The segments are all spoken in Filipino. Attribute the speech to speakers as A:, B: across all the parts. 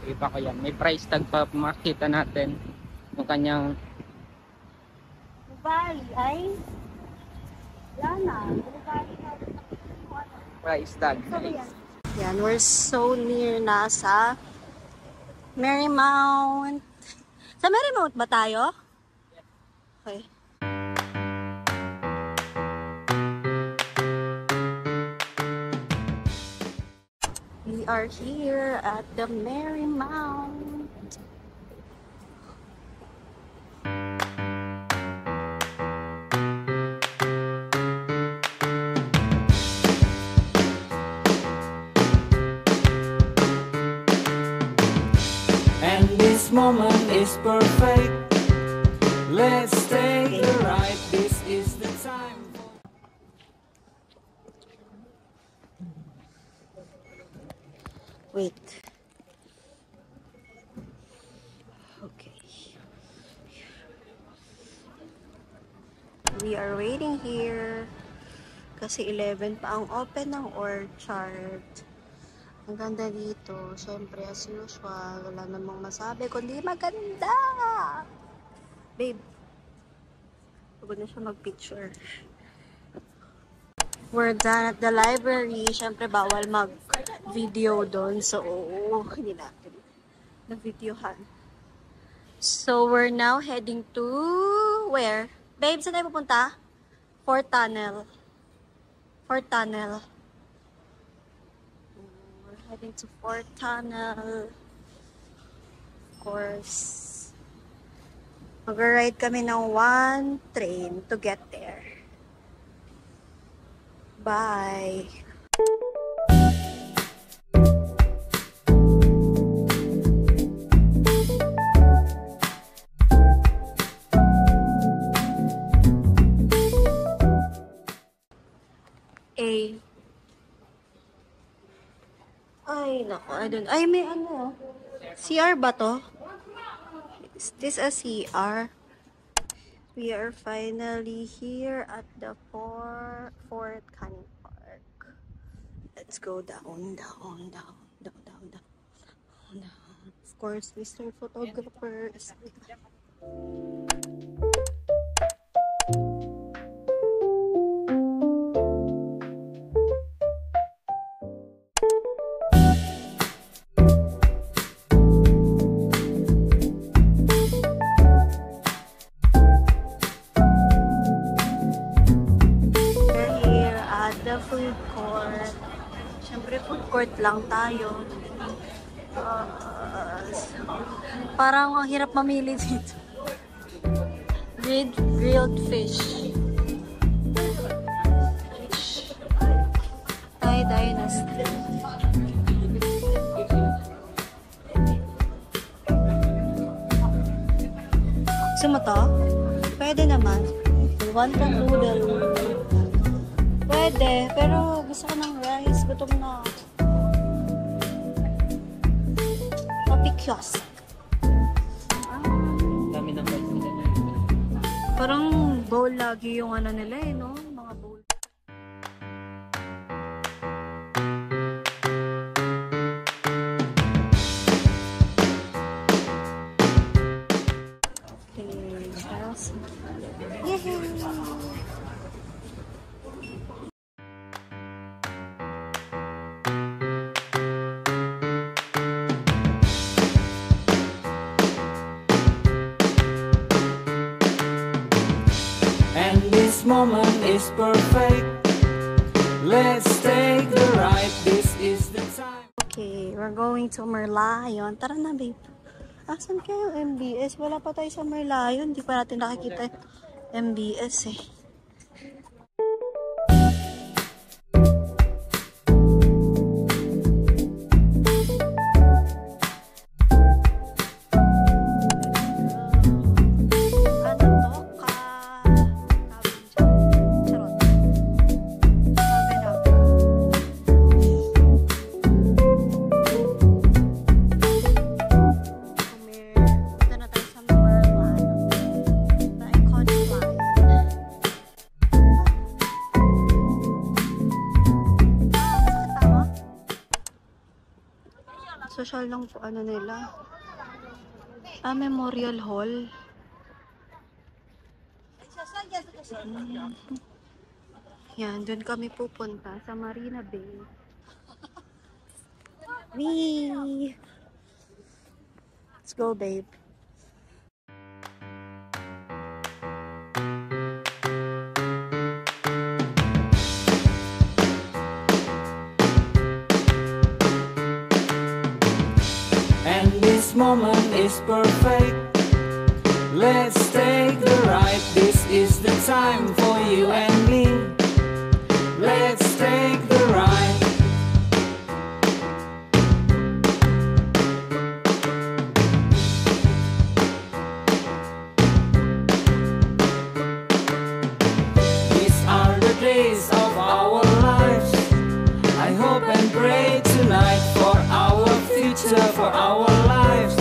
A: Iba ko yan. May price tag pa, makita natin yung kanyang
B: Bali ay Lana.
A: price tag.
B: Yan, we're so near na sa Marymount. Sa Marymount ba tayo? Okay. We are here at the Marymount.
C: And this moment is perfect. Let's take the ride. This is the time.
B: Wait. Okay. We are waiting here. Kasi 11 pa ang open ng Orchard. Ang ganda dito. Siyempre, as usual, wala namang masabi kundi maganda. Babe. Pagod na siya mag-picture. We're done at the library. Siyempre, bawal mag-video doon. So, hindi natin na-videohan. So, we're now heading to... Where? Babe, saan tayo pupunta? Fort Tunnel. Fort Tunnel. We're heading to Fort Tunnel. Of course. Mag-ride kami ng one train to get there. Bye. Ay, nako, I don't... Ay, may ano. CR ba to? Is this a CR? We are finally here at the Fort Canning Park. Let's go down. Of course, Mr. Photographer is with us. Food court. Siyempre, food court lang tayo. Parang ang hirap mamili dito. Grilled fish. Thai Dynasty. Gusto mo to? Pwede naman. Wonton noodle. Pwede, pero gusto ko ng rice. Gutom na. Coffee kiosk.
A: Dami ng price nila.
B: Parang bowl lagi yung ano nila eh, no? Mga bowl. Okay, Charles. Yay!
C: This moment is perfect. Let's take the ride. This is the time.
B: Okay, we're going to Merlion. Tara na, babe. Asan kayo MBS? Wala pa tayo sa Merlion. Hindi pa natin nakikita MBS eh. Social lang po ano nila. Memorial Hall. Yan, dun kami pupunta sa Marina Bay. Wee! Let's go, babe.
C: And this moment is perfect. Let's take the ride. This is the time for you and me. Let's take the ride. These are the days of our lives. I hope and pray tonight for our future, for our lives.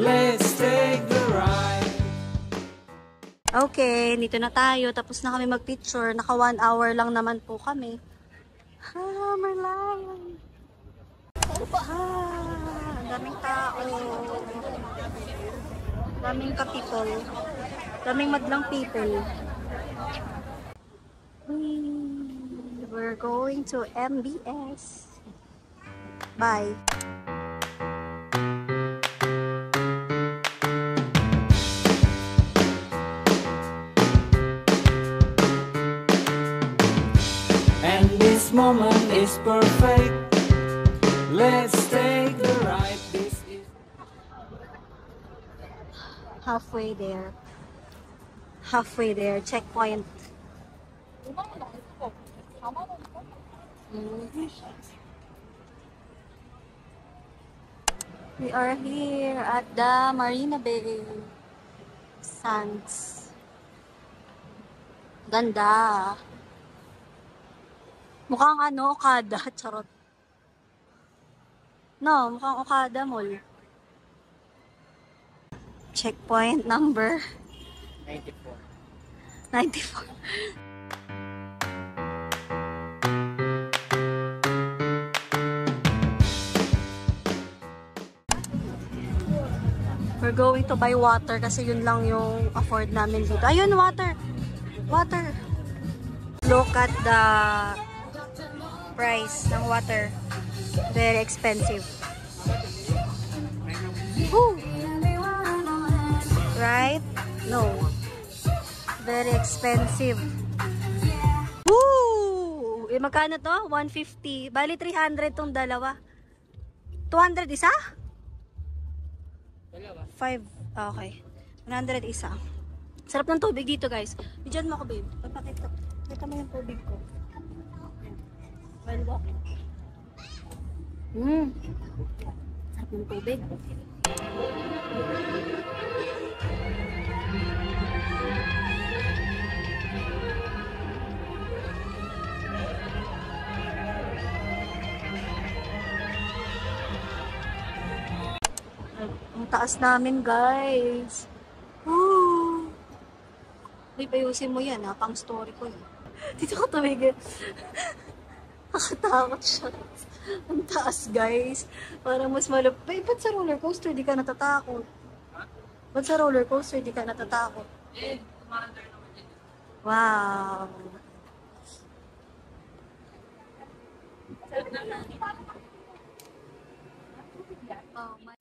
C: Let's take the ride.
B: Okay, dito na tayo. Tapos na kami mag-picture. Naka 1 hour lang naman po kami. Merlion! Ang daming tao. Daming ka-people. Daming madlang people. We're going to MBS. Bye.
C: And this moment is perfect. Let's take the ride. This is
B: Halfway there. Halfway there. Checkpoint. We are here at the Marina Bay Sands. Ganda. Mukhang ano, Okada. Charot. No, mukhang Okada Mall. Checkpoint number 94. We're going to buy water kasi yun lang yung afford namin dito. Ayun, water! Water! Look at the price ng water. Very expensive. Woo! Right? No. Very expensive. Woo! Eh, magkano to? 150. Bali, 300 tong dalawa. 200 isa? 5. Okay. 100 isa. Sarap ng tubig dito, guys. Bidyan mo ako, babe. Pakita mo yung tubig ko. While walking. Sarap ng tubig. Ang taas namin, guys. Woo! Uy, payusin mo yan, ha? Pang story ko yan. Dito ko tumigil. Nakatakot siya. Ang taas, guys. Parang mas malapit. Ba't sa roller coaster di ka natatakot? Ba't sa roller coaster di ka natatakot? Wow! Oh my...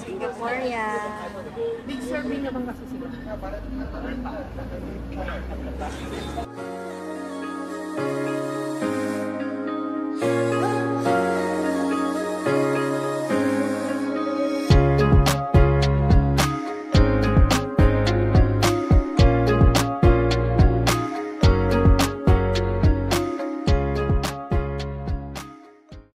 B: Victoria.
D: Big serving naman kasi sila.